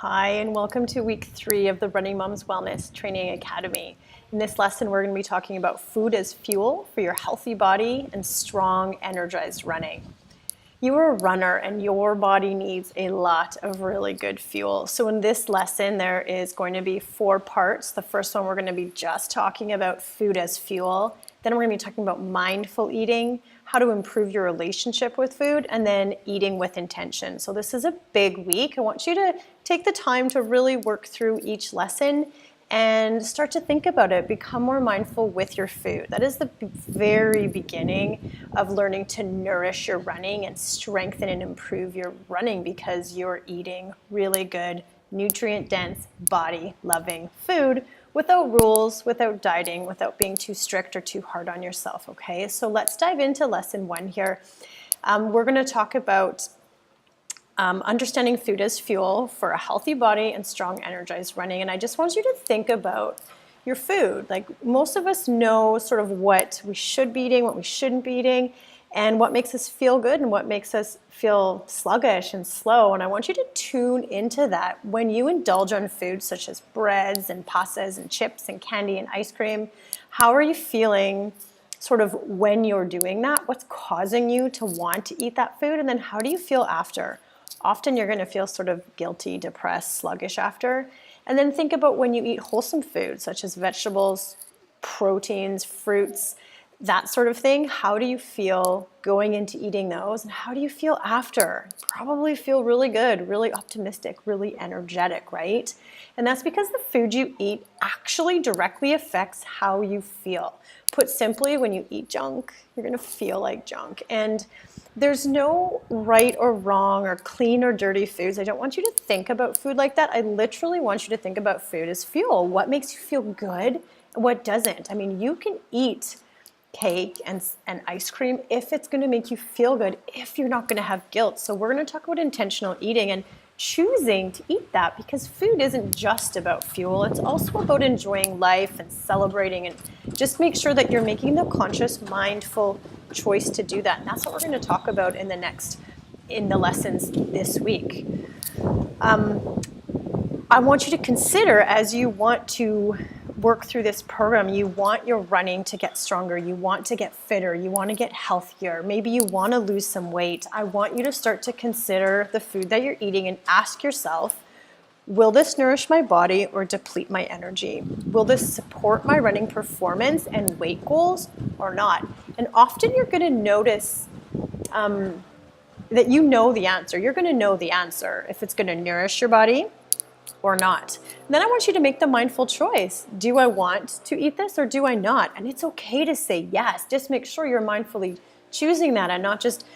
Hi, and welcome to week 3 of the RunningMoms Wellness Training Academy. In this lesson, we're going to be talking about food as fuel for your healthy body and strong, energized running. You are a runner and your body needs a lot of really good fuel. So in this lesson, there is going to be 4 parts. The first one, we're going to be just talking about food as fuel. Then we're going to be talking about mindful eating, how to improve your relationship with food, and then eating with intention. So this is a big week. I want you to take the time to really work through each lesson and start to think about it. Become more mindful with your food. That is the very beginning of learning to nourish your running and strengthen and improve your running, because you're eating really good, nutrient-dense, body-loving food without rules, without dieting, without being too strict or too hard on yourself, okay? So let's dive into lesson 1 here. We're gonna talk about understanding food as fuel for a healthy body and strong, energized running. And I just want you to think about your food. Like, most of us know sort of what we should be eating, what we shouldn't be eating, and what makes us feel good and what makes us feel sluggish and slow. And I want you to tune into that. When you indulge on foods such as breads and pastas and chips and candy and ice cream, how are you feeling sort of when you're doing that? What's causing you to want to eat that food? And then how do you feel after? Often you're going to feel sort of guilty, depressed, sluggish after. And then think about when you eat wholesome foods such as vegetables, proteins, fruits, that sort of thing. How do you feel going into eating those, and how do you feel after? Probably feel really good, really optimistic, really energetic, right? And that's because the food you eat actually directly affects how you feel. Put simply, when you eat junk, you're gonna feel like junk. And there's no right or wrong or clean or dirty foods. I don't want you to think about food like that. I literally want you to think about food as fuel. What makes you feel good, what doesn't? I mean, you can eat cake and ice cream if it's going to make you feel good, if you're not going to have guilt. So we're going to talk about intentional eating and choosing to eat that, because food isn't just about fuel. It's also about enjoying life and celebrating, and just make sure that you're making the conscious, mindful choice to do that. And that's what we're going to talk about in the lessons this week. I want you to consider, as you want to work through this program, you want your running to get stronger, you want to get fitter, you want to get healthier, maybe you want to lose some weight. I want you to start to consider the food that you're eating and ask yourself, will this nourish my body or deplete my energy? Will this support my running performance and weight goals or not? And often you're going to notice that you know the answer. You're going to know the answer if it's going to nourish your body or not. And then I want you to make the mindful choice. Do I want to eat this or do I not? And it's okay to say yes. Just make sure you're mindfully choosing that and not just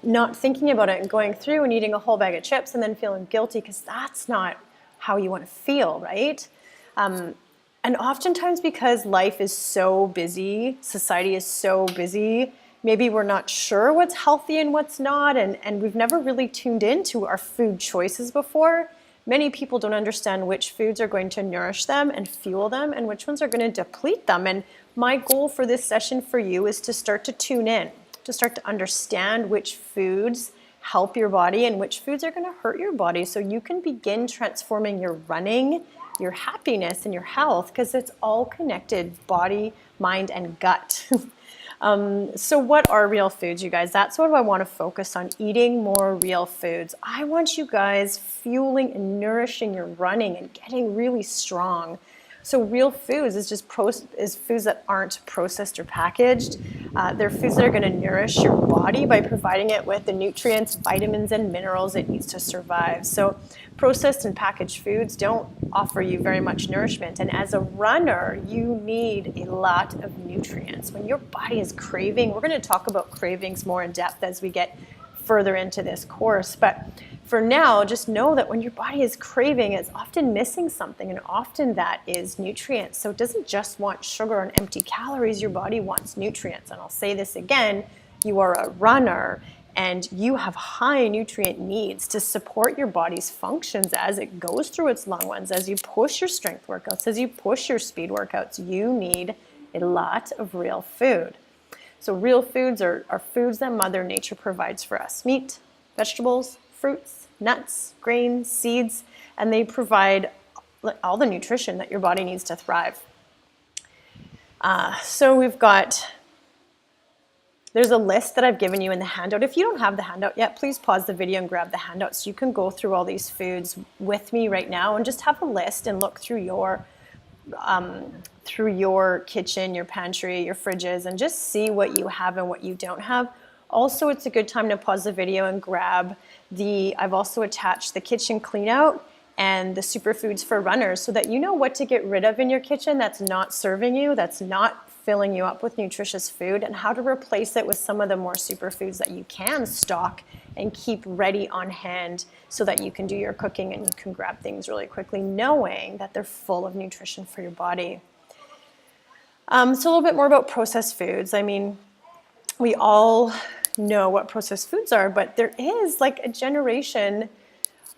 not thinking about it and going through and eating a whole bag of chips and then feeling guilty, because that's not how you want to feel, right? And oftentimes, because life is so busy, society is so busy, maybe we're not sure what's healthy and what's not, and we've never really tuned into our food choices before. Many people don't understand which foods are going to nourish them and fuel them and which ones are going to deplete them. And my goal for this session for you is to start to tune in, to start to understand which foods help your body and which foods are going to hurt your body, so you can begin transforming your running, your happiness, and your health, because it's all connected: body, mind, and gut. So what are real foods, you guys? That's what I want to focus on, eating more real foods. I want you guys fueling and nourishing your running and getting really strong. So real foods is just foods that aren't processed or packaged. They're foods that are going to nourish your body by providing it with the nutrients, vitamins, and minerals it needs to survive. So processed and packaged foods don't offer you very much nourishment. And as a runner, you need a lot of nutrients. When your body is craving, we're going to talk about cravings more in depth as we get further into this course. But for now, just know that when your body is craving, it's often missing something, and often that is nutrients. So it doesn't just want sugar and empty calories. Your body wants nutrients. And I'll say this again, you are a runner and you have high nutrient needs to support your body's functions as it goes through its long runs, as you push your strength workouts, as you push your speed workouts. You need a lot of real food. So real foods are foods that Mother Nature provides for us: meat, vegetables, fruits, nuts, grains, seeds, and they provide all the nutrition that your body needs to thrive. So there's a list that I've given you in the handout. If you don't have the handout yet, please pause the video and grab the handout so you can go through all these foods with me right now and just have a list and look through your kitchen, your pantry, your fridges, and just see what you have and what you don't have. Also, it's a good time to pause the video and grab I've also attached the kitchen clean out and the superfoods for runners so that you know what to get rid of in your kitchen that's not serving you, that's not filling you up with nutritious food, and how to replace it with some of the more superfoods that you can stock and keep ready on hand so that you can do your cooking and you can grab things really quickly, knowing that they're full of nutrition for your body. So a little bit more about processed foods. I mean, we all know what processed foods are, but there is like a generation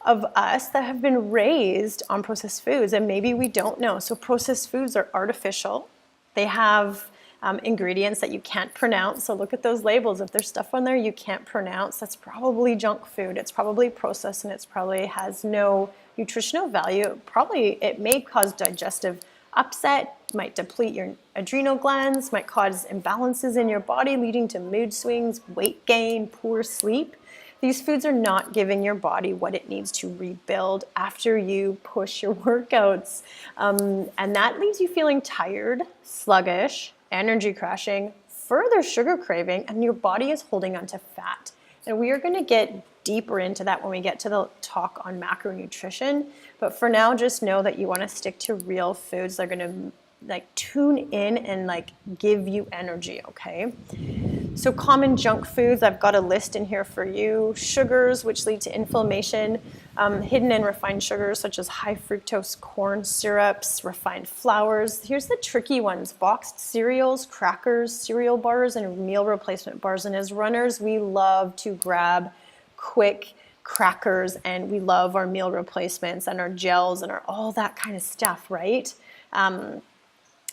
of us that have been raised on processed foods, and maybe we don't know. So processed foods are artificial. They have ingredients that you can't pronounce. So look at those labels. If there's stuff on there you can't pronounce, that's probably junk food. It's probably processed and it's probably has no nutritional value. It may cause digestive upset, might deplete your adrenal glands, might cause imbalances in your body, leading to mood swings, weight gain, poor sleep. These foods are not giving your body what it needs to rebuild after you push your workouts. And that leaves you feeling tired, sluggish, energy crashing, further sugar craving, and your body is holding onto fat. And we are going to get deeper into that when we get to the talk on macronutrition. But for now, just know that you want to stick to real foods that are going to tune in and give you energy, okay? So common junk foods, I've got a list in here for you. Sugars, which lead to inflammation, hidden and refined sugars such as high fructose corn syrups, refined flours. Here's the tricky ones: boxed cereals, crackers, cereal bars, and meal replacement bars. And as runners, we love to grab quick crackers, and we love our meal replacements and our gels and all that kind of stuff, right?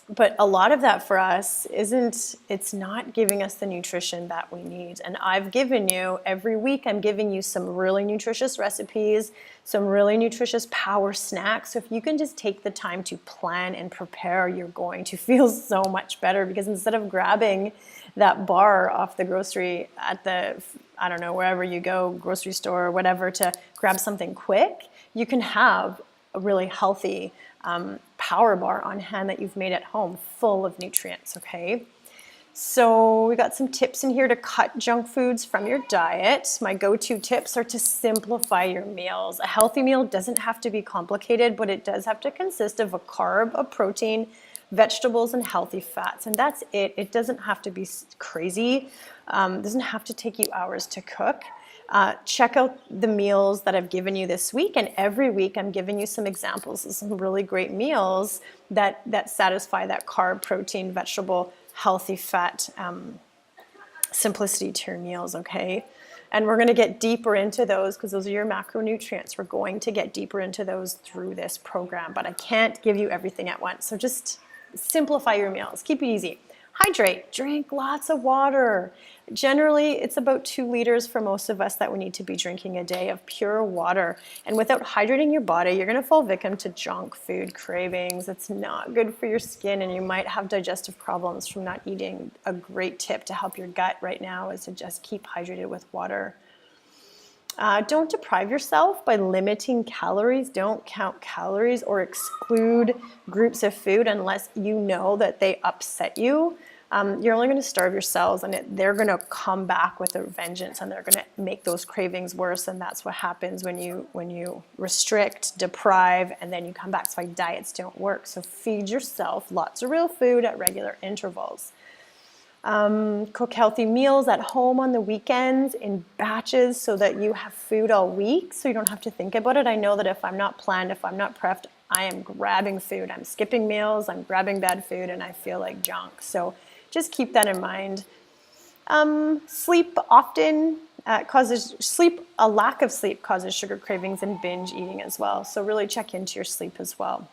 But a lot of that for us it's not giving us the nutrition that we need. And I've given you, every week I'm giving you some really nutritious recipes, some really nutritious power snacks. So if you can just take the time to plan and prepare, you're going to feel so much better, because instead of grabbing that bar off the grocery at the, I don't know, wherever you go, grocery store or whatever, to grab something quick, you can have a really healthy power bar on hand that you've made at home, full of nutrients, okay? So we got some tips in here to cut junk foods from your diet. My go-to tips are to simplify your meals. A healthy meal doesn't have to be complicated, but it does have to consist of a carb, a protein, vegetables, and healthy fats. And that's it. It doesn't have to be crazy. It doesn't have to take you hours to cook. Check out the meals that I've given you this week, and every week I'm giving you some examples of some really great meals that satisfy that carb, protein, vegetable, healthy fat simplicity to your meals, okay? And we're going to get deeper into those because those are your macronutrients. We're going to get deeper into those through this program, but I can't give you everything at once. So just simplify your meals. Keep it easy. Hydrate. Drink lots of water. Generally, it's about 2 liters for most of us that we need to be drinking a day of pure water. And without hydrating your body, you're going to fall victim to junk food cravings. It's not good for your skin, and you might have digestive problems from not eating. A great tip to help your gut right now is to just keep hydrated with water. Don't deprive yourself by limiting calories. Don't count calories or exclude groups of food unless you know that they upset you. You're only going to starve your cells, and they're going to come back with a vengeance, and they're going to make those cravings worse. And that's what happens when you restrict, deprive, and then you come back. That's why diets don't work. So feed yourself lots of real food at regular intervals. Cook healthy meals at home on the weekends in batches so that you have food all week, so you don't have to think about it. I know that if I'm not planned, if I'm not prepped, I am grabbing food. I'm skipping meals, I'm grabbing bad food, and I feel like junk. So just keep that in mind. Sleep often a lack of sleep causes sugar cravings and binge eating as well. So really check into your sleep as well.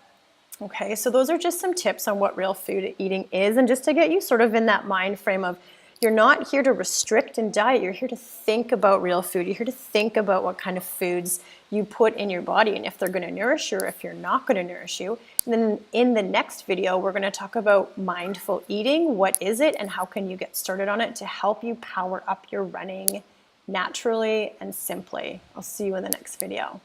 Okay, so those are just some tips on what real food eating is, and just to get you sort of in that mind frame of You're not here to restrict and diet. You're here to think about real food. You're here to think about what kind of foods you put in your body and if they're going to nourish you or if you're not going to nourish you. And then in the next video, we're going to talk about mindful eating. What is it and how can you get started on it to help you power up your running naturally and simply. I'll see you in the next video.